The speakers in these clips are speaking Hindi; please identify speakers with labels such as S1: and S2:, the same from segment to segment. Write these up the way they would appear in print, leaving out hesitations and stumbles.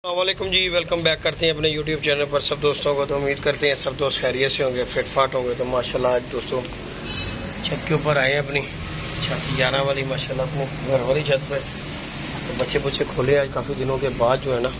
S1: अस्सलामुअलैकुम जी, वेलकम बैक करते हैं अपने YouTube चैनल पर सब दोस्तों को। तो उम्मीद करते हैं सब दोस्त खैरियत से होंगे, फिट फाट होंगे। तो माशाल्लाह आज दोस्तों छत के ऊपर आए हैं, अपनी छत 11 वाली माशाल्लाह अपने घर वाली छत पर। तो बच्चे बुच्चे खोले आज काफ़ी दिनों के बाद जो है ना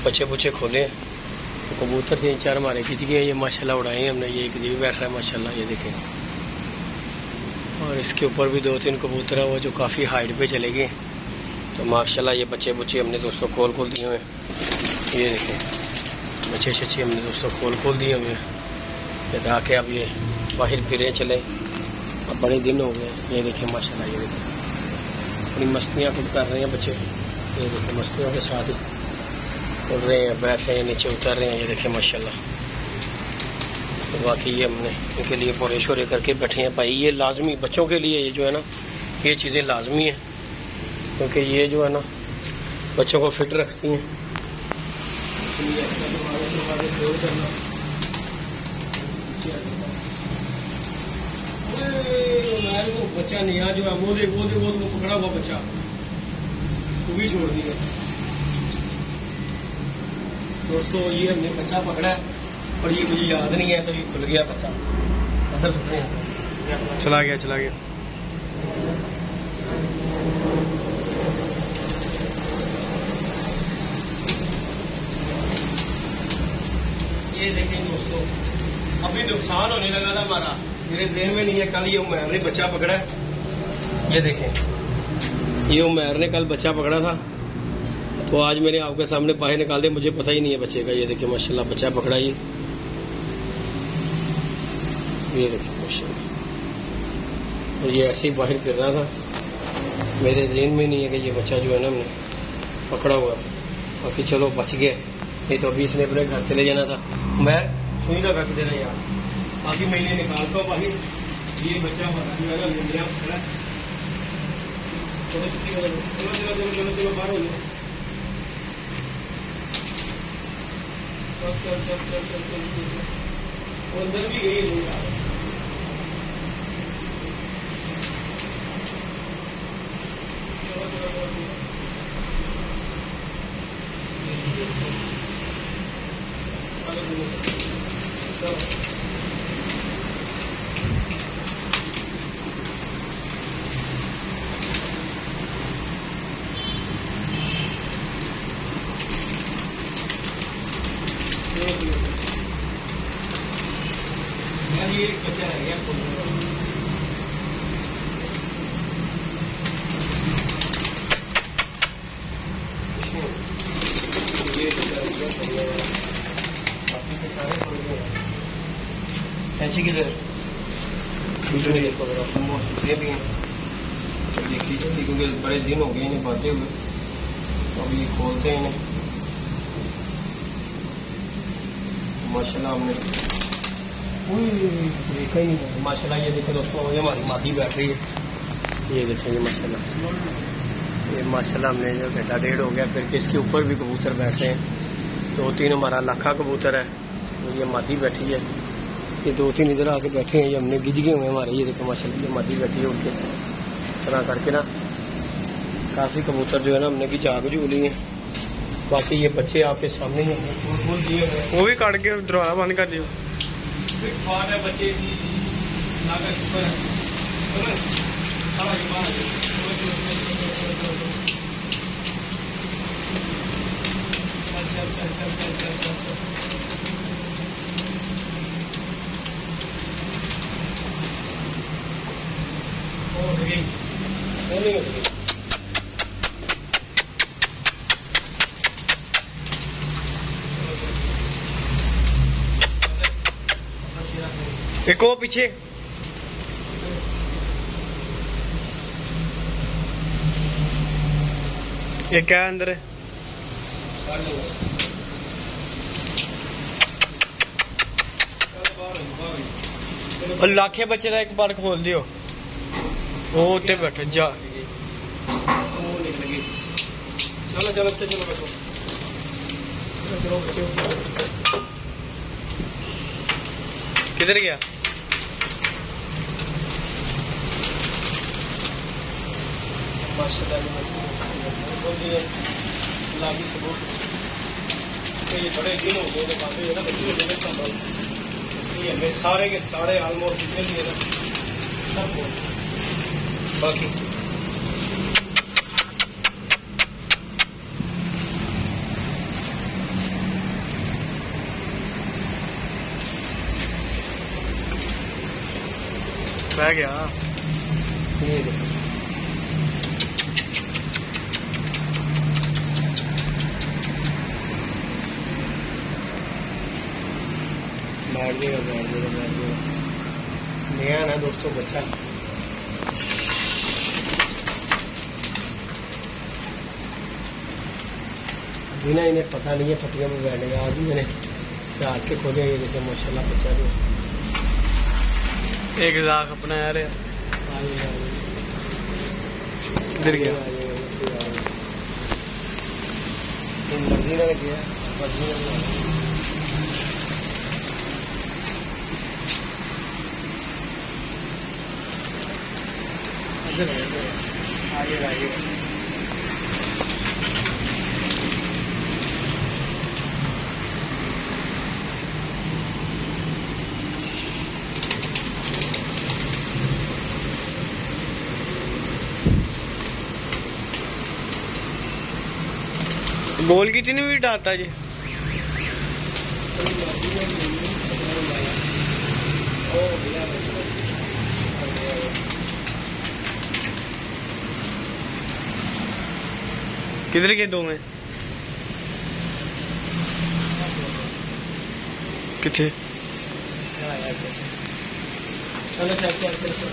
S1: बच्चे बुच्चे खोले हैं। तो कबूतर 3-4 हमारे खिंच गए हैं, ये माशाल्लाह उड़ाए हैं हमने। ये एक जी बैठ रहा है माशाल्लाह, ये देखें। और इसके ऊपर भी 2-3 कबूतर हैं वो जो काफ़ी हाइट पे चले गए। तो माशाल्लाह ये बच्चे बुच्चे हमने दोस्तों खोल दिए हुए हैं। ये देखें बच्चे शच्चे हमने दोस्तों खोल दिए हुए हैं ताकि अब ये बाहर फिरे चले। अब बड़े दिन हो गए। ये देखें माशाल्लाह, ये देखें अपनी मस्तियाँ खुद कर रहे हैं बच्चे। ये देखें मस्तियों के साथ ही उड़ रहे हैं, बैठ रहे हैं, नीचे उतर रहे हैं। ये देखें माशाल्लाह। तो बाकी ये हमने इनके लिए पूरे शोरे करके बैठे हैं भाई। ये लाजमी बच्चों के लिए ये जो है ना ये चीज़ें लाजमी हैं, क्योंकि ये जो है ना बच्चों को फिट रखती हैं। बच्चा नया जो है वो पकड़ा हुआ बच्चा वो भी छोड़ दिया दोस्तों। ये हमने बच्चा पकड़ा है और ये मुझे याद नहीं है, तो ये खुल गया बच्चा। अंदर सुनते हैं, चला गया। ये देखें दोस्तों, अभी नुकसान होने लगा था हमारा, मेरे ज़हन में नहीं है। कल ये उमैर ने बच्चा पकड़ा है। ये देखें ये उमैर ने कल बच्चा पकड़ा था, तो आज मैंने आपके सामने बाहर निकाल दिया। मुझे पता ही नहीं है बच्चे का। ये देखें माशाल्लाह बच्चा पकड़ा ये देखें माशाल्लाह। और ये ऐसे ही बाहर फिर रहा था, मेरे ज़हन में नहीं है कि ये बच्चा जो है ना हमने पकड़ा हुआ। बाकी चलो बच गए, नहीं तो अभी इसने अपने घर चले जाना था। मैं सुई ना रख देना यार, बाकी महीने निकालता हूँ बाकी। ये बच्चा जो है ना मेरा खड़ा। चलो बाहर हो जाओ। चल अंदर भी गई है यार। ये एक बच्चा है यार, ऐसी किधर भी हैं देखी जाती, क्योंकि बड़े दिन हो गए इन्हें बांधे हुए। अब ये खोलते हैं इन्हें माशाल्लाह। हमने देखा ही नहीं माशाल्लाह। ये देखो दोस्तों, ये हमारी मादी बैठ रही है। ये देखेंगे माशाल्लाह, ये माशाल्लाह हमने जो घंटा डेढ़ हो गया फिर के इसके ऊपर भी कबूतर बैठ रहे हैं। 2-3 हमारा लाखा कबूतर है, तो ये मादी बैठी है। ये 2-3 इधर आके बैठे हैं, ये हमने गिज गए हुए हमारे। ये देखो माशाल्लाह, ये मादी बैठी है उनके इस तरह करके ना। काफ़ी कबूतर जो है ना हमने भी जाग ली हैं। बाकी ये बच्चे आपके सामने ही हमने दिए हुए, वो भी काट के दरवाजा बंद कर दियो। फाट है बच्चे का शुक्र है। एक वो पीछे ये क्या है अंदर है? और लाखे बच्चे का एक बार खोल दियो। वो उठे बैठे जा। चलो बैठो। किधर गया? माशाल्लाह ये बड़े दिन हो गए तो काफ़ी ज़्यादा बच्चे हो गए कंबल, इसलिए हमें सारे के सारे ऑलमोस्ट जितने भी है ना सब बाकी
S2: बह गया।
S1: ये देखो बैठ जाएगा बैठ जाएगा बैठ जाएगा। नया ना दोस्तों बच्चा, अभी ना इन्हें पता नहीं है पट्टियों में बैठेगा। आज ही मैंने चार के खोले, ये देखे माशाल्लाह बच्चा जो
S2: एक लाख अपना यार गिर गया।
S1: मर्जी ने किया, मर्जी ने आगे आगे
S2: बॉल कितनी मीट आता जी? किधर के दो में किथे?
S1: चलो चल चल चल चल।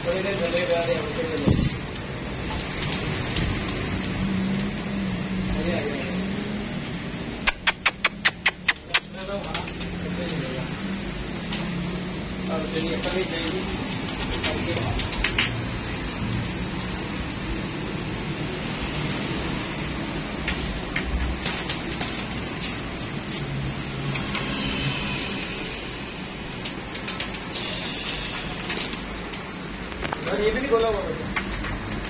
S1: थोड़ी देर चलेगा आगे और चलिए कभी जाएगी ये भी नहीं बोला हुआ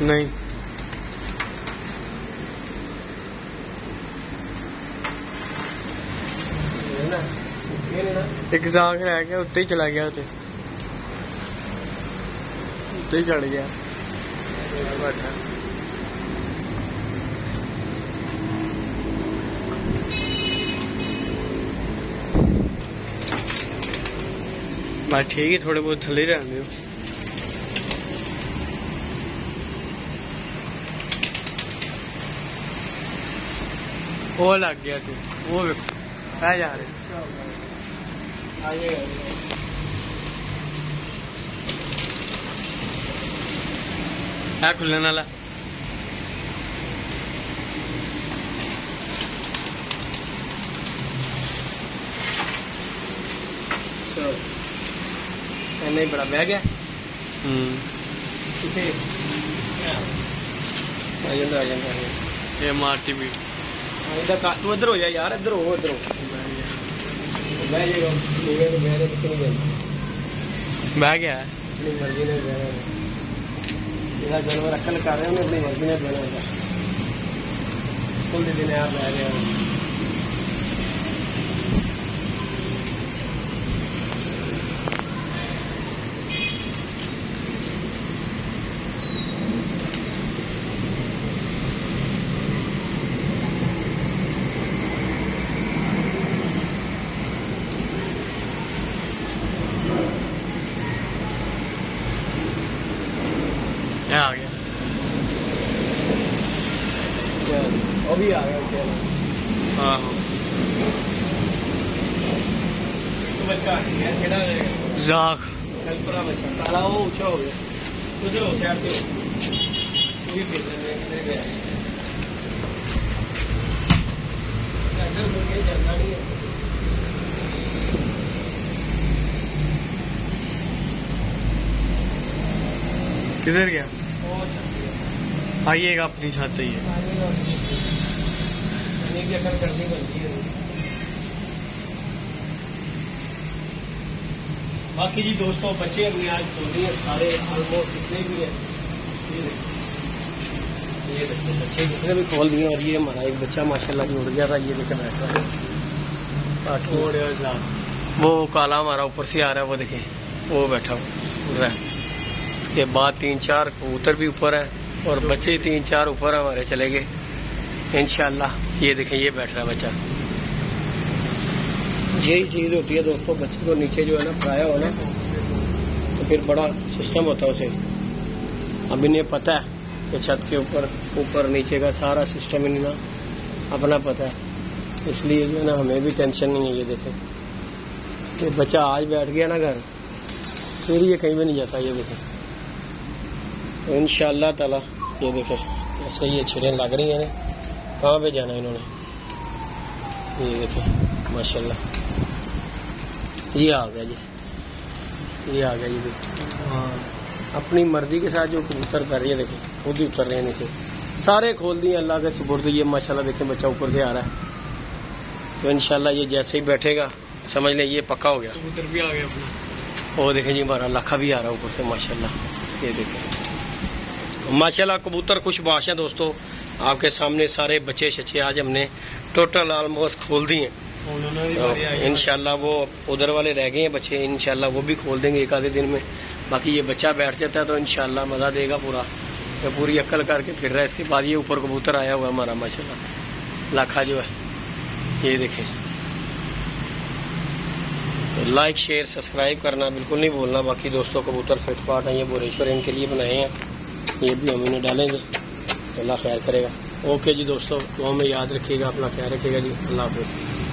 S2: नहीं। एक जाग रह गया, उत्ते ही चला गया, उत्ते ही चढ़ गया बैठा। बस ठीक है, थोड़े बहुत थले रहने दो। वो लग गया थे, वो आ जा रहे है खुलने वाला।
S1: नहीं बड़ा बह गया।
S2: ये माटी भी
S1: तू इधर हो जा यार, इधर हो इधर हो बह जाएगा।
S2: बह गया
S1: अपनी मर्जी ने बहना, मेरा जानवर अक्ल कर रहे हैं, अपनी मर्जी ने बहना होगा। कुल दिन आप बह गया
S2: आ गया।
S1: अभी आ गया
S2: हाँ
S1: बच्चा
S2: जाग
S1: कल्पना बच्चा काला वो ऊंचा हो गया। उधर हो शहर के पूरी इधर मुझे जाना नहीं है।
S2: किधर गया? आइएगा अपनी छत ही है।
S1: बाकी जी दोस्तों बच्चे अपने आज खोल दिए सारे ऑलमोस्ट जितने भी हैं। ये देखो बच्चे जितने भी खोल दिए और ये हमारा एक बच्चा माशाल्लाह जी उड़ गया था। ये देखे बैठ रहा है वो काला हमारा ऊपर से आ रहा है वो देखे वो बैठा उड़ रहा है। उसके बाद 3-4 कबूतर भी ऊपर है और बच्चे 3-4 ऊपर हमारे चले गए इंशाल्लाह। ये देखें ये बैठ रहा है बच्चा। यही चीज़ होती है दोस्तों, बच्चे को नीचे जो है ना पढ़ाया हो ना तो फिर बड़ा सिस्टम होता है उसे। अब इन्हें पता है कि छत के ऊपर नीचे का सारा सिस्टम इन्हें ना अपना पता है, इसलिए जो है ना हमें भी टेंशन नहीं है। ये देखें ये बच्चा आज बैठ गया ना घर, फिर ये कहीं भी नहीं जाता। ये देखें तो इंशाअल्लाह ताला ये देखें ऐसे ये छिड़ें लग रही हैं ना, कहाँ पे जाना इन्होंने। ये देखें माशाल्लाह ये आ गया जी, ये आ गया जी। हाँ अपनी मर्जी के साथ जो कबूतर कर रही है देखें खुद ही उतर रहे हैं नीचे, सारे खोल दिए अल्लाह के सुपुर्द। ये माशाल्लाह देखें बच्चा ऊपर से आ रहा है तो इंशाल्लाह ये जैसे ही बैठेगा समझ लें ये पक्का हो गया।
S2: कबूतर भी आ गया अपना।
S1: वो देखें जी हमारा लाखा भी आ रहा है ऊपर से माशाल्लाह। ये देखें माशाल्लाह कबूतर खुशबाश हैं दोस्तों। आपके सामने सारे बच्चे शच्चे आज हमने टोटल ऑलमोस्ट खोल दिए हैं। तो इंशाल्लाह वो उधर वाले रह गए हैं बच्चे, इंशाल्लाह वो भी खोल देंगे एक आधे दिन में। बाकी ये बच्चा बैठ जाता है तो इंशाल्लाह मज़ा देगा पूरा, तो पूरी अक्ल करके फिर रहा है। इसके बाद ये ऊपर कबूतर आया हुआ हमारा माशाल्लाह लाखा जो है। ये देखें तो लाइक शेयर सब्सक्राइब करना बिल्कुल नहीं भूलना। बाकी दोस्तों कबूतर फिटफाट हैं, ये बोरेश्वर इनके लिए बनाए हैं, ये भी हम इन्हें डालेंगे तो अल्लाह खैर करेगा। ओके जी दोस्तों, तो हमें याद रखिएगा, अपना ख्याल रखिएगा जी। अल्लाह हाफ़िज़।